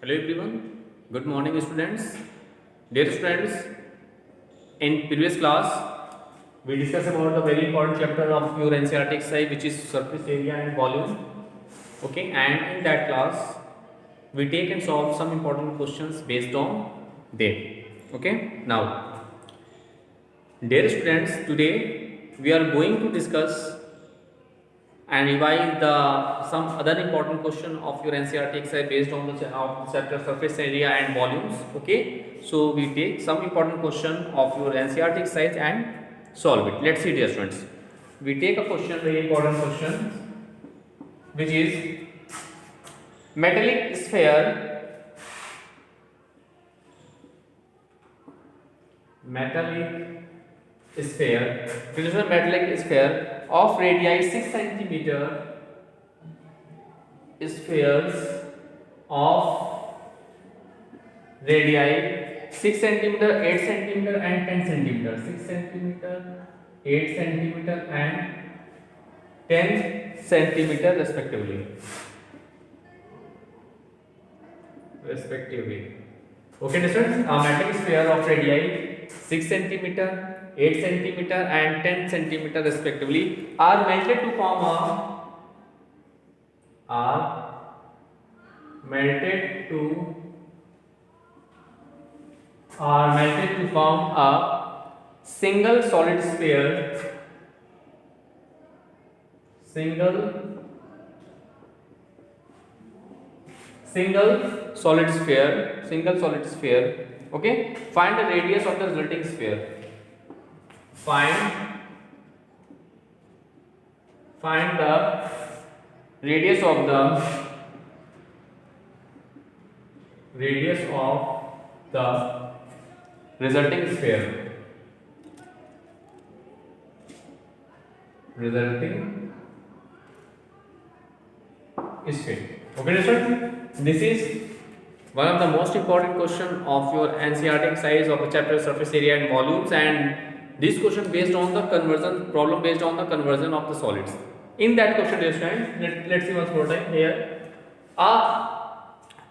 Hello everyone, good morning students. Dear students, in previous class we discussed about the very important chapter of your NCERT exercise, which is surface area and volume. Okay, and in that class we take and solve some important questions based on them. Okay, now dear students, today we are going to discuss and revise the some other important question of your NCERT exercise based on the chapter surface area and volumes. Okay, so we take some important question of your NCERT exercise and solve it. Let's see, dear students. We take a question, very important question, which is metallic sphere. Metallic sphere. This is a metallic sphere of radii 6 centimeter. Spheres of radii 6 centimeter, 8 centimeter and 10 centimeter. 6 centimeter, 8 centimeter and 10 centimeter respectively. Okay, students, a metallic sphere of radii 6 centimeter, 8 centimeter and 10 centimeter respectively are melted to form a single solid sphere. Single solid sphere. Okay, find the radius of the resulting sphere. Find the radius of the resulting sphere. Okay, students, this is one of the most important question of your NCERT exercise of the chapter surface area and volumes, and this question based on the conversion problem based on the conversion of the solids. In that question, dear students, let's see once more time here.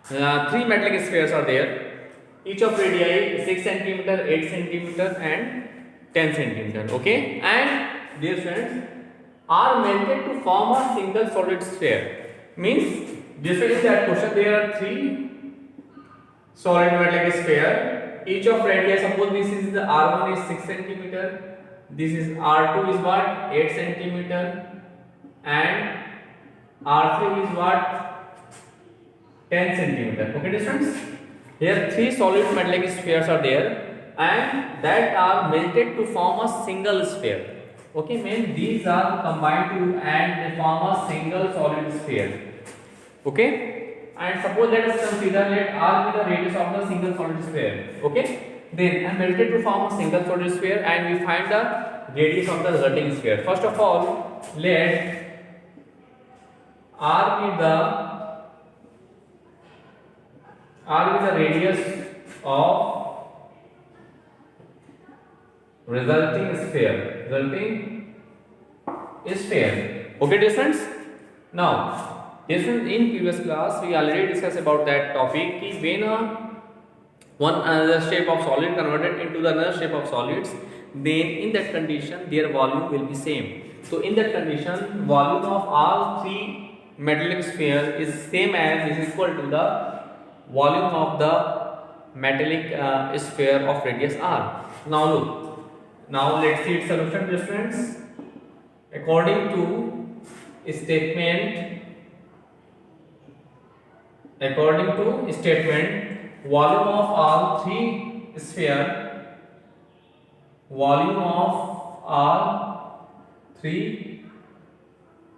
Three metallic spheres are there, each of radii 6 centimeter, 8 centimeter and 10 centimeter. Okay, and dear students, are melted to form a single solid sphere. Means this is that question. There are three solid metallic sphere, each of radii. Suppose this is the R1 is 6 centimeter, this is R2 is what 8 centimeter and R3 is what 10 centimeter. Okay, students, here three solid metallic spheres are there and that are melted to form a single sphere. Okay, mean these are combined to and they form a single solid sphere. Okay, and suppose let us consider let R be the radius of the single solid sphere. Okay, then I melted to form a single solid sphere and we find the radius of the resulting sphere. First of all, let R be the radius of resulting sphere. Okay, dear friends. Now, in previous class we already discussed about that topic ki when one another shape of solid converted into the another shape of solids, then in that condition their volume will be same. So in that condition, volume of all three metallic sphere is same as is equal to the volume of the metallic sphere of radius r. Now look, now let's see its solution, dear friends. According to statement, volume of all three sphere,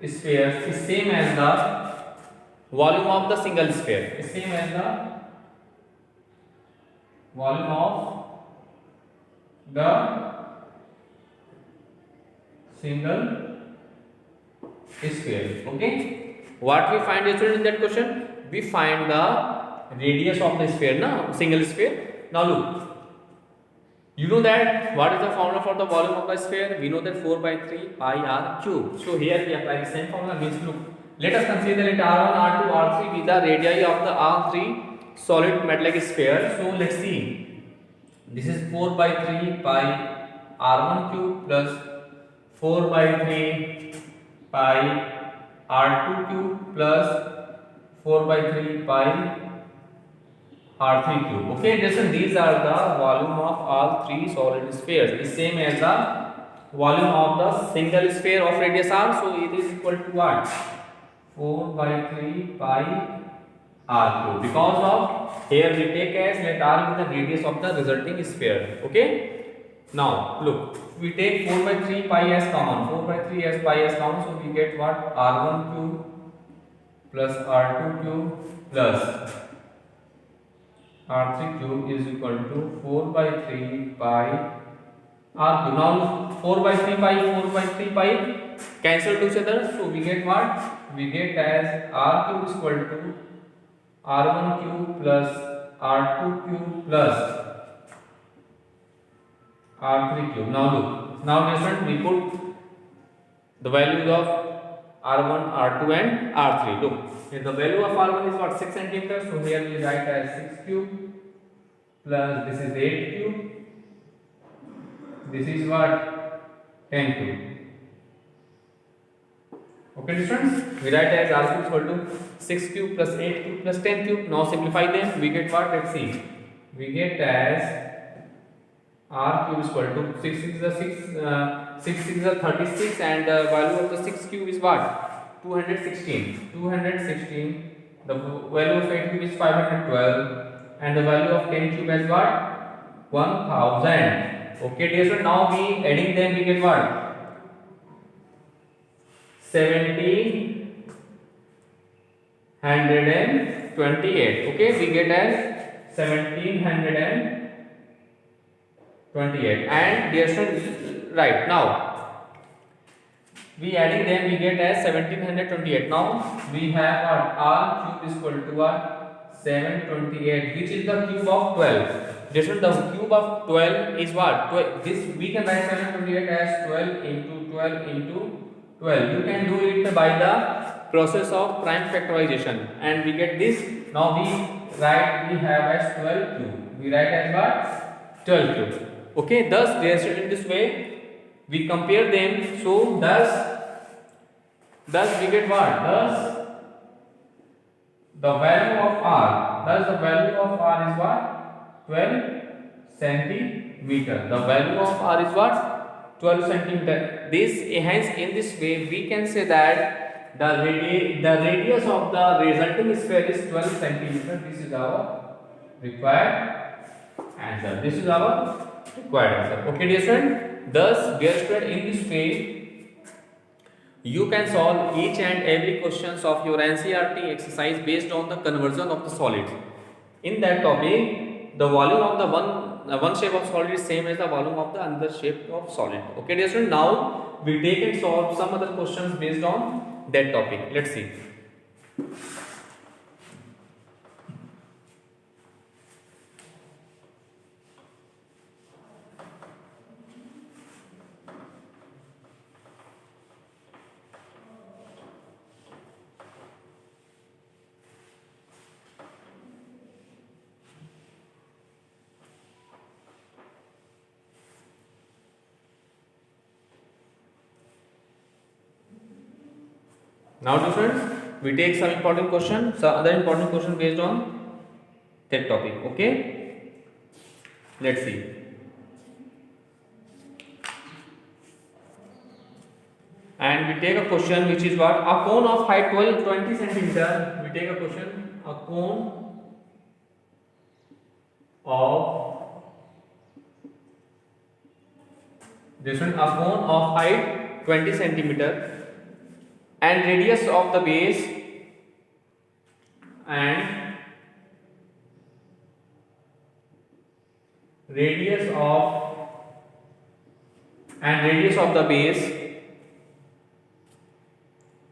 is same as the volume of the single sphere. Is same as the volume of the single sphere. Okay, what we find in that question? We find the radius of the sphere, na single sphere. Now look, you know that what is the formula for the volume of the sphere? We know that 4 by 3 pi r cube. So here we apply the same formula. Means look, let us consider that R1, R2, R3 be the radii of the all three solid metallic sphere. So let's see. This is 4 by 3 pi r1 cube plus 4 by 3 pi r2 cube plus 4 by 3 pi r3 cube. Okay, listen, these are the volume of all three solid spheres. It is same as the volume of the single sphere of radius r. So it is equal to what? 4 by 3 pi r cube. Because of here we take as let r be the radius of the resulting sphere. Okay. Now look, we take 4 by 3 pi as common. 4 by 3 as pi as common. So we get what? r1 cube plus r2 cube plus r3 cube is equal to 4 by 3 pi r cube. Now 4 by 3 pi, 4 by 3 pi cancel to each other. So we get what? We get as r cube is equal to r1 cube plus r2 cube plus r3 cube. Now look, now different we put the values of r1, r2 and r3. Look, here the value of r1 is what? 6 centimeters. So here we write as 6 cube plus this is 8 cube. This is what? 10 cube. Okay, students, we write as r cube is equal to 6 cube plus 8 cube plus 10 cube. Now simplify them. We get what? Let's see. We get as r cube is equal to 6 is the 6 is the 36 and the value of the 6 cube is what? 216. 216. The value of 8 cube is 512 and the value of 10 cube is what? 1000. Okay, dear students, now we adding them we get what? 1728. Okay, we get as 1728 and dear students, right now we adding them we get as 1728. Now we have what? R cube is equal to what? 728, which is the cube of 12. Dear students, the cube of 12 is what? 12. This we can write 728 as 12 into 12 into 12. You can do it by the process of prime factorization and we get this. Now we have as 12 cube. We write as what? 12 cube. Okay, thus they are in this way we compare them. So thus we get what? Thus the value of r. Thus the value of r is what? 12 centimeter. The value of r is what? 12 centimeter. This hence in this way we can say that the radius of the resulting sphere is 12 centimeter. This is our required answer. This is our required answer. Okay, dear student. Thus, dear student, in this way you can solve each and every questions of your NCERT exercise based on the conversion of the solids. In that topic, the volume of the one shape of solid is same as the volume of the another shape of solid. Okay, dear student. Now we take and solve some other questions based on that topic. Let's see. Now, students, we take some important question, some other important question based on that topic. Okay, let's see. And we take a question which is what? A cone of height 20 centimeter. We take a question. A cone of this one. A cone of height 20 centimeter. And radius of the base and radius of the base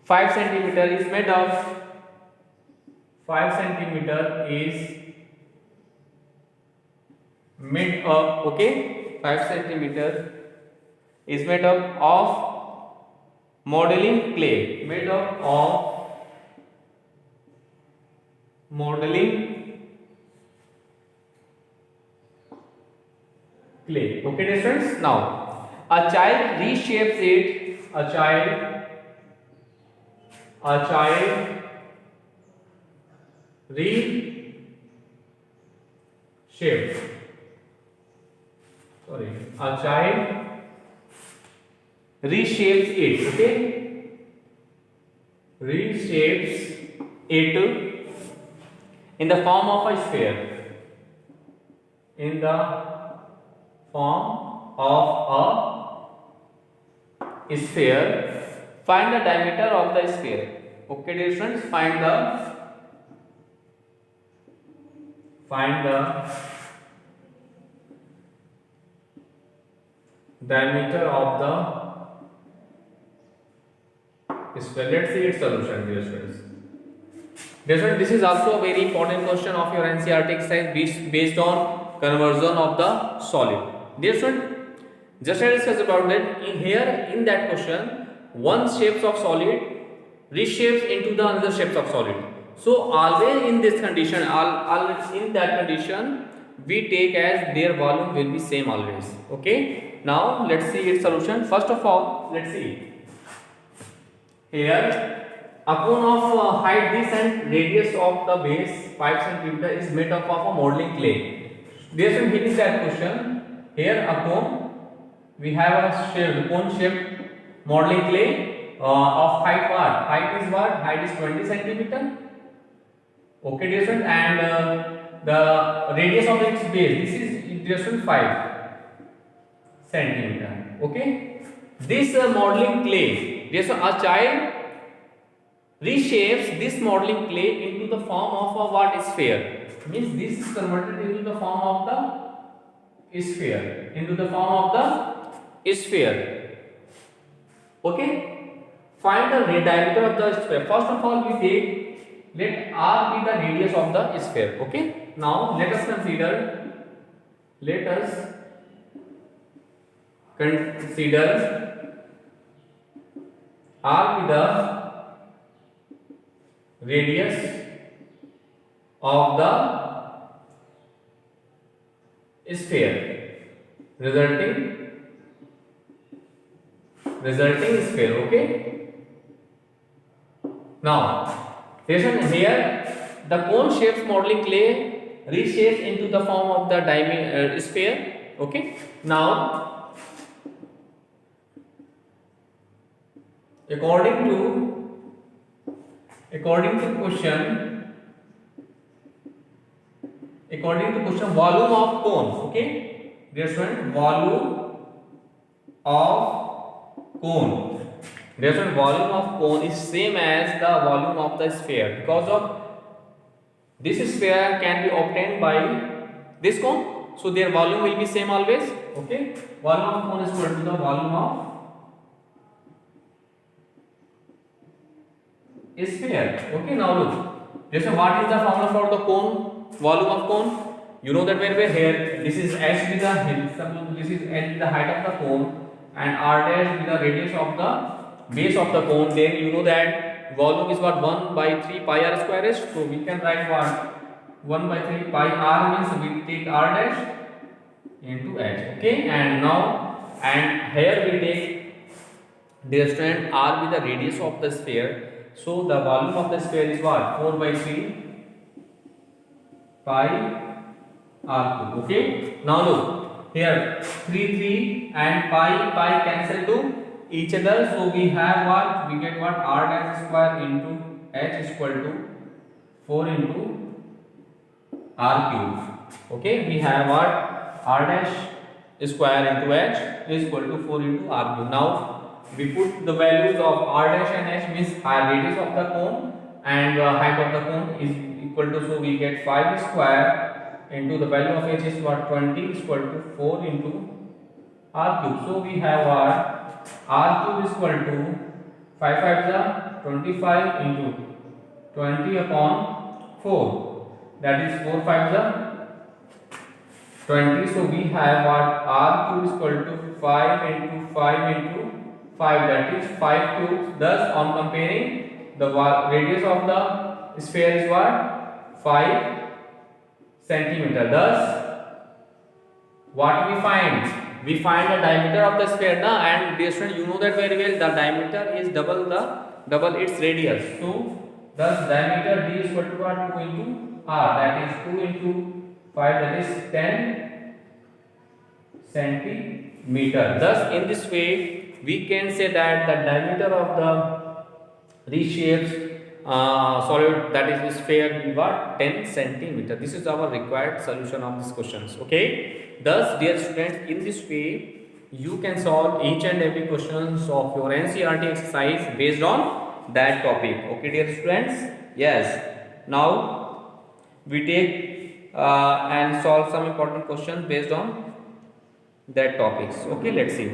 5 centimeter is made of 5 centimeter is made of, okay, 5 centimeter is made up of modeling clay, made up of modeling clay. Okay, dear friends. Now, a child reshapes it. A child reshapes. Sorry, a child reshapes it. Okay, reshapes it in the form of a sphere. In the form of a sphere. Find the diameter of the sphere. Okay, dear friends, find the diameter of the sphere. Let's see its solution, dear friends. Dear friends, this is also a very important question of your NCERT exercise based on conversion of the solid. Dear friend, just I discussed about that in that question, one shapes of solid reshapes into the another shapes of solid. So always in this condition, in that condition, we take as their volume will be same always. Okay. Now let's see its solution. First of all, let's see here. A cone of height this and radius of the base 5 cm is made up of a modeling clay. There is here is that question. Here a cone, we have a cone shaped modeling clay of height what? Height is what? Height is 20 cm. Okay, dear friend, and the radius of its base, this is just 5 cm. Okay, this modeling clay, there's a child reshapes this modeling clay into the form of a what? Sphere. Means this is converted into the form of the sphere. Okay. Find the diameter of the sphere. First of all, we take, let R be the radius of the sphere. Okay. Now let us consider R be the radius of the sphere, resulting sphere. Okay. Now listen here, the cone shapes modeling clay reshapes into the form of the sphere. Okay. Now according to question, volume of cone. Okay, dear student, volume of cone. Dear student, volume of cone is same as the volume of the sphere, because of this sphere can be obtained by this cone, so their volume will be same always. Okay, volume of cone is equal to the volume of sphere. Okay, now look. Just what is the formula for the cone? Volume of cone. You know that very well. Here, this is h with the suppose this is h with the height of the cone, and r dash with the radius of the base of the cone. Then you know that volume is what 1 by 3 pi r square is. So we can write what 1 by 3 pi r means we take r dash into h. Okay, and now here we take the strand r with the radius of the sphere. So the volume of the sphere is what? 4 by 3 pi r cube. Okay. Now look here, 3 and pi cancel to each other. So we have what? We get what? R dash square into h is equal to 4 into r cube. Okay. We have what? R dash square into h is equal to 4 into r cube. Now we put the values of r dash and h, means radius of the cone and the height of the cone is equal to, so we get 5 square into the value of h is what 20 is equal to 4 into r cube. So we have what? R cube is equal to 5 5 is 25 into 20 upon 4, that is 4 5 is 20. So we have what? R cube is equal to 5 into 5 into 5, that is 5 cubes. Thus on comparing, the radius of the sphere is what? 5 centimeter. Thus what we find? We find the diameter of the sphere, na? And dear student, you know that very well. The diameter is double its radius. So thus diameter d is equal to what? 2 into r. That is 2 into 5. That is 10 centimeter. Thus, in this way, we can say that the diameter of the reshaped solid, that is sphere, is what? 10 centimeter. This is our required solution of these questions. Okay. Thus, dear students, in this way, you can solve each and every questions of your NCERT exercise based on that topic. Okay, dear students. Yes. Now we take and solve some important questions based on that topics. Okay, let's see.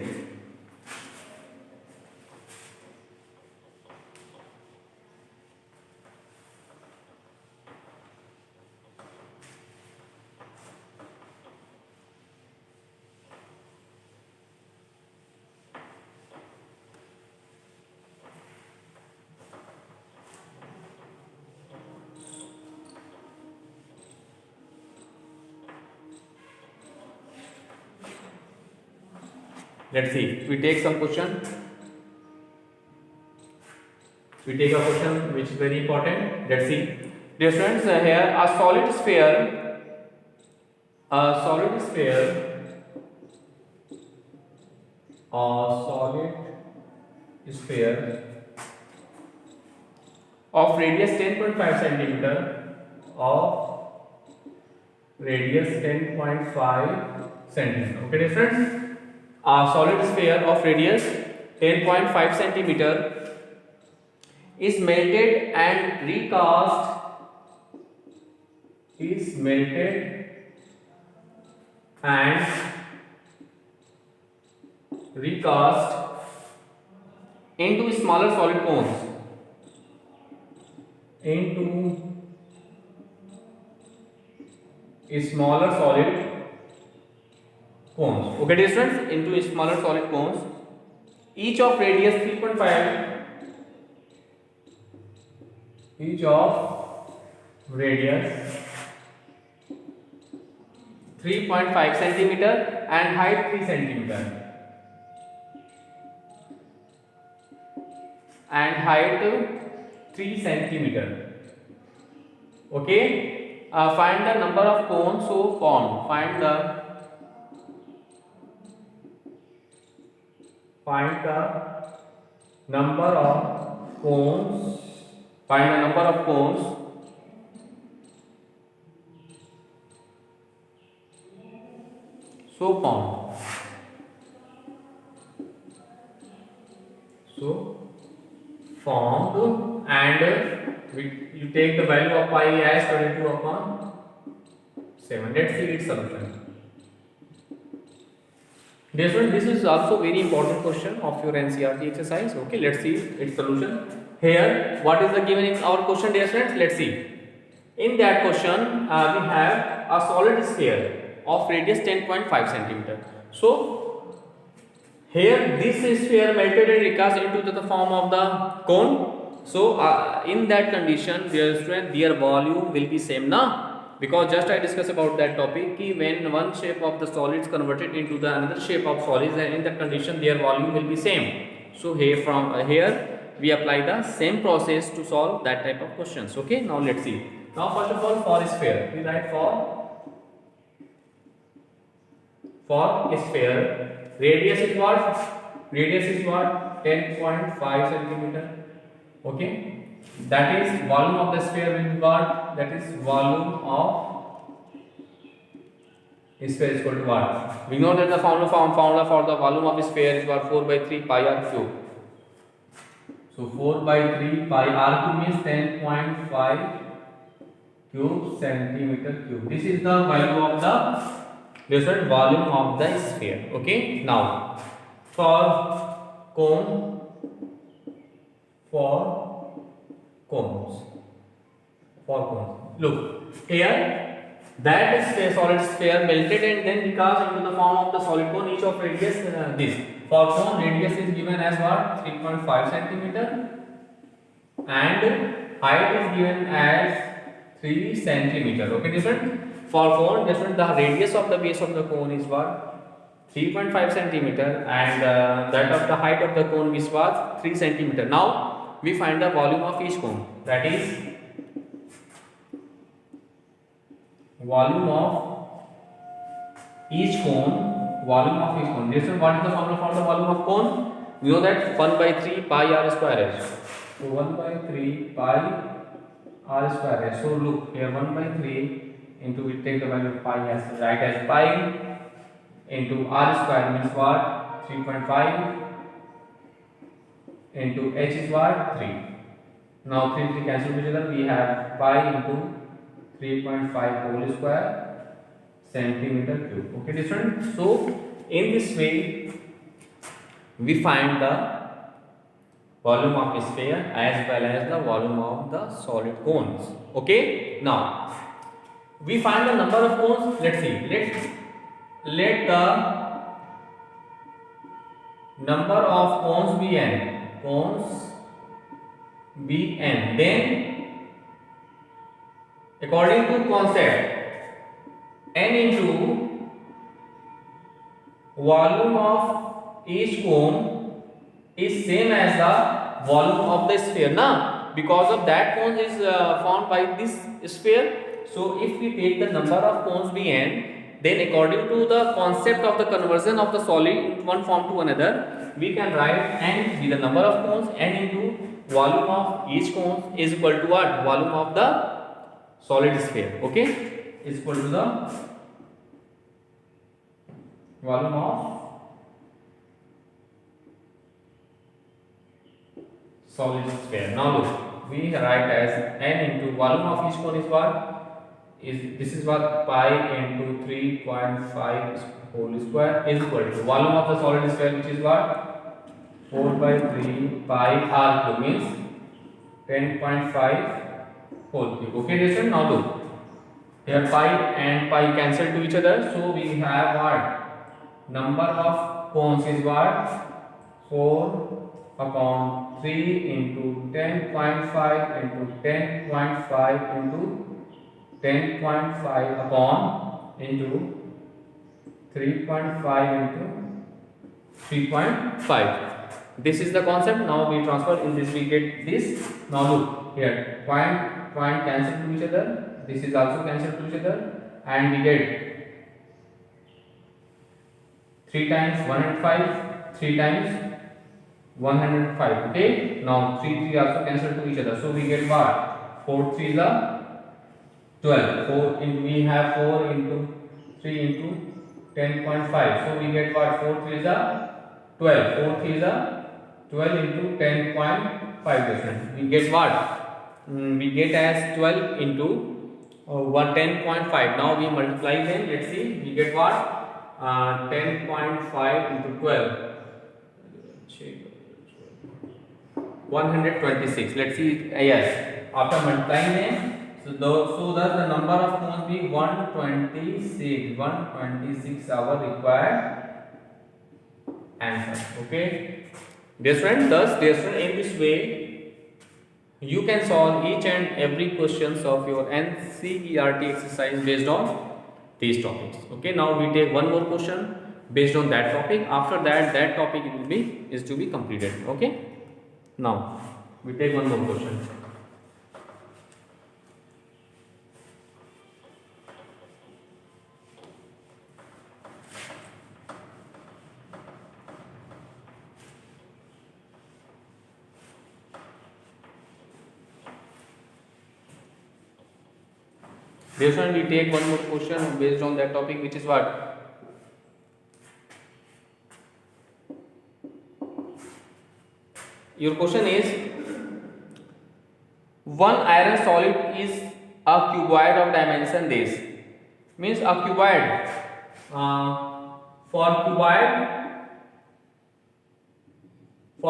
Let's see. We take some question. We take a question which is very important. Let's see. Dear students, here a solid sphere of radius 10.5 centimeter, Okay, dear friends. A solid sphere of radius 10.5 centimeter is melted and recast into smaller solid cones. Okay, dear students, into smaller solid cones, each of radius 3.5 centimeter and height 3 centimeter. Okay, find the number of cones so formed. Find the number of cones so formed, and you take the value of pi as 22/7. Let's see its solution. Dear student, this is also very important question of your NCERT exercise. Okay, let's see its solution. Here, what is the given in our question, dear students? Let's see. In that question, we have a solid sphere of radius 10.5 centimeter. So, here this sphere melted and recast into the form of the cone. So, in that condition, dear student, their volume will be same, na? Because just I discussed about that topic, ki when one shape of the solids converted into the another shape of solids, and in that condition their volume will be same. So here here we apply the same process to solve that type of questions. Okay, now let's see. Now first of all, for sphere, we write for sphere, radius is what? 10.5 centimeter. Okay. That is volume of the sphere will be what? That is volume of sphere is equal to what? We know that the formula for the volume of sphere is what? 4/3 pi r cube. So 4/3 pi r cube means 10.5 cube centimeter cube. This is the value of the different volume of the sphere. Okay. Now for cones. Look here, that is a solid sphere melted and then recast into the form of the solid cone, each of radius this. For cone, radius is given as what? 3.5 centimeter and height is given as 3 centimeter. Okay, different. For cone, different. The radius of the base of the cone is what? 3.5 centimeter, and that of the height of the cone is what? 3 centimeter. Now we find the volume of each cone. That is volume of each cone. Volume of each cone. This is what is the formula for the volume of cone? We know that 1 by 3 pi r square h. So 1 by 3 pi r square h. So look here, 1 by 3 into, we take the value of pi as right as pi into r square means what? 3.5 into h is what? 3. Now 3 cancel each other. We have pi into 3.5 whole square centimeter cube. Okay, different. So in this way we find the volume of a sphere as well as the volume of the solid cones. Okay, now we find the number of cones. Let's see. Let the number of cones be n. Cones be n. Then according to concept, n into volume of each cone is same as the volume of the sphere, na? Because of that cone is formed by this sphere. So if we take the number of cones be n, then according to the concept of the conversion of the solid in one form to another, we can write n be the number of cones, n into volume of each cone is equal to what? Volume of the solid sphere. Okay, is equal to the volume of solid sphere. Now look, we write as n into volume of each cone is what? This is what? Pi into 3.5 whole square is equal to volume of the solid sphere, which is what? 4 by 3 pi r cube means 10.5 whole cube. Okay, listen. Now look, here pi and pi cancel to each other, so we have what? Number of cones is what? 4 upon 3 into 10.5 into 10.5 into 10.5 upon into 3.5 into 3.5. This is the concept. Now we transfer in this, we get this. Now look here, point cancel to each other. This is also cancelled to each other, and we get 3 times 105, 3 times 105. Okay, now 3 also cancelled to each other, so we get what? 4 3 is 12. 4 into, we have 4 into 3 into 10.5, so we get what? 4 3 is 12. 4 3 is 12 into 10.5 different. We get what? We get as 12 into 10.5. Now we multiply them. Let's see. We get what? 10.5 into 12. 126. Let's see. Yes. After multiplying them, so thus the number of cones be 126. 126 our required answer. Okay. Dear friend, thus dear friend, in this way you can solve each and every questions of your NCERT exercise based on these topics. Okay, now we take one more question based on that topic. After that topic is to be completed. Okay, now we take one more question. This one we take one more question based on that topic, which is what? Your question is, one iron solid is a cuboid of dimension this. Means a cuboid. For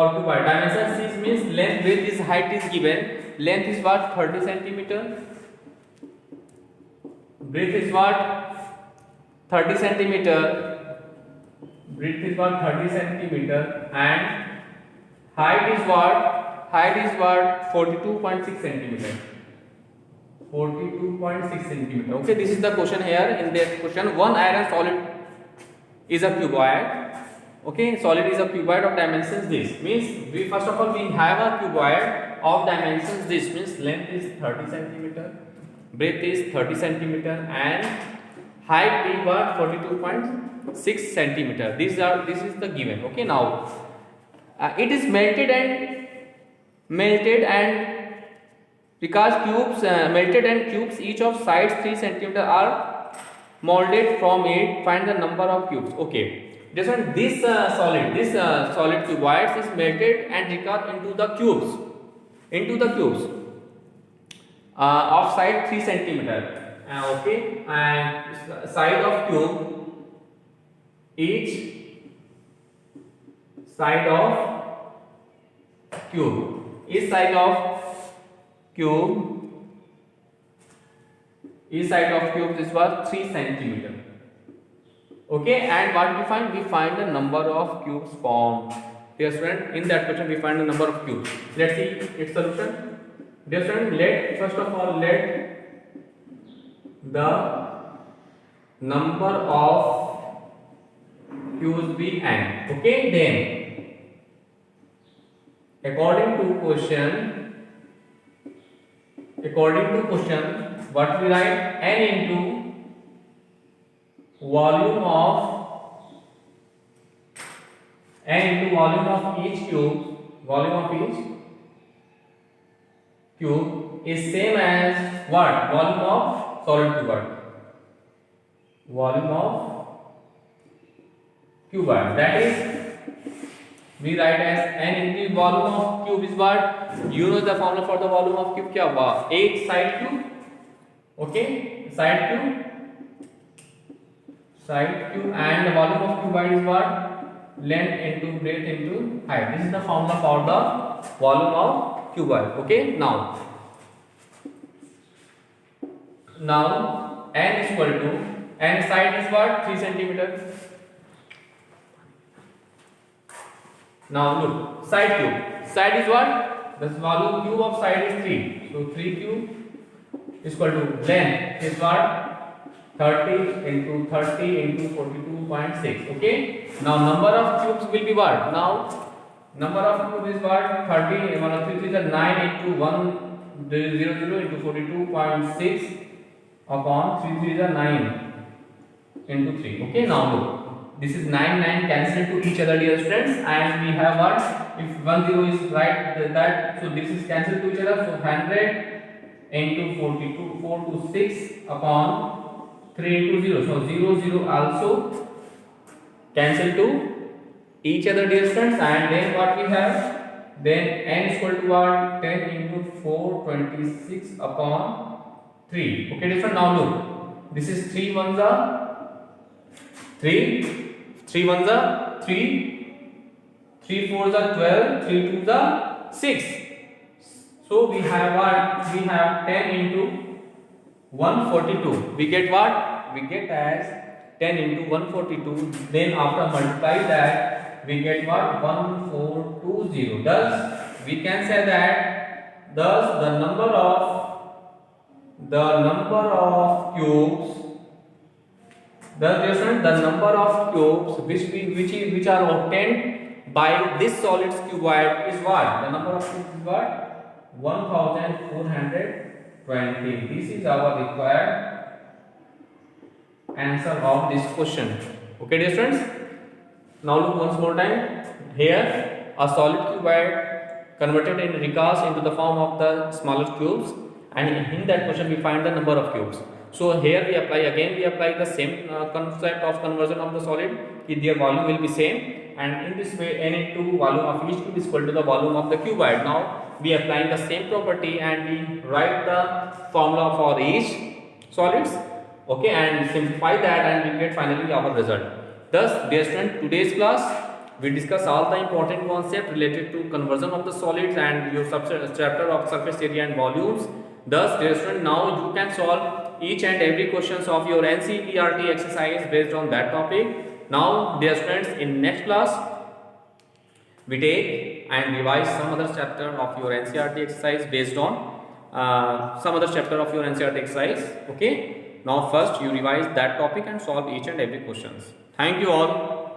cuboid dimension 6 means length, width is, height is given. Length is what? 30 centimeter. Breadth is what? 30 centimeter. Breadth is what? 30 centimeter. And height is what? Height is what? 42.6 centimeter. 42.6 centimeter. Okay, this is the question here. In that question, one iron solid is a cuboid. Okay, solid is a cuboid of dimensions this. Means we first of all we have a cuboid of dimensions this. Means length is 30 centimeter, breadth is 30 centimeter, and height is what 42.6 centimeter. This is the given. Okay, now it is melted and because cubes melted and cubes each of sides 3 centimeter are molded from it. Find the number of cubes. Okay, this solid cuboids is melted and recast into the cubes of side 3 centimeter. Okay, and side of cube, each side of cube, each side of cube is what 3 centimeter. Okay, and what we find? We find the number of cubes formed. Dear student, in that question we find the number of cubes. Let's see its solution. Dear student, first of all let the number of cubes be n. Okay, then according to question, what we write? N into volume of each cube is same as what? Volume of solid cuboid. Volume of cuboid. That is, we write as n into volume of cube is what? You know the formula for the volume of cube क्या हुआ? एक side cube. Okay, side cube, and the volume of cuboid is what? Length into breadth into height. This is the formula for the volume of cuboid. Okay, now n is equal to, n side is what? 3 centimeter. Now look, side cube. Side is what? The volume cube of side is 3. So 3 cube is equal to length is what? 30 into 42.6. Okay. Now number of cubes will be what? Now number of cubes is what? 30. 1 of 3 is 9 into 100 into 42.6 upon 3 is 9 into 3. Okay. Now look, this is 9 cancel to each other, dear students, and we have what? If 10 is right, that so this is cancelled to each other. So 100 into 42, 4 to 6 upon 3 into 0. So 0 also cancel to each other, dear students, and then what we have? Then n is equal to what? 10 into 4, 26 upon 3. Okay, dear students, now look, this is 3 ones are 3, 3 ones are 3, 3 fours are 12, 3 twos are 6. So we have what? We have 10 into 142. We get what? We get as 10 into 142. Then after multiply that, we get what? 1420. Thus, we can say that the number of cubes. The number of cubes which are obtained by this solid cuboid is what? The number of cubes is what? 1420. This is our required answer of this question. Okay, dear students. Now look once more time. Here, a solid cuboid converted in recast into the form of the smaller cubes, and in that question we find the number of cubes. So here we apply the same concept of conversion of the solid. Their volume will be same, and in this way n into volume of each cube is equal to the volume of the cuboid. Now we applying the same property and we write the formula for each solids. Okay, and simplify that and we get finally our result. Thus, dear student, today's class we discuss all the important concepts related to conversion of the solids and your chapter of surface area and volumes. Thus, dear student, now you can solve each and every questions of your NCERT exercise based on that topic. Now, dear students, in next class we take and revise some other chapter of your NCERT exercise based on some other chapter of your NCERT exercise. Okay. Now first you revise that topic and solve each and every questions. Thank you all.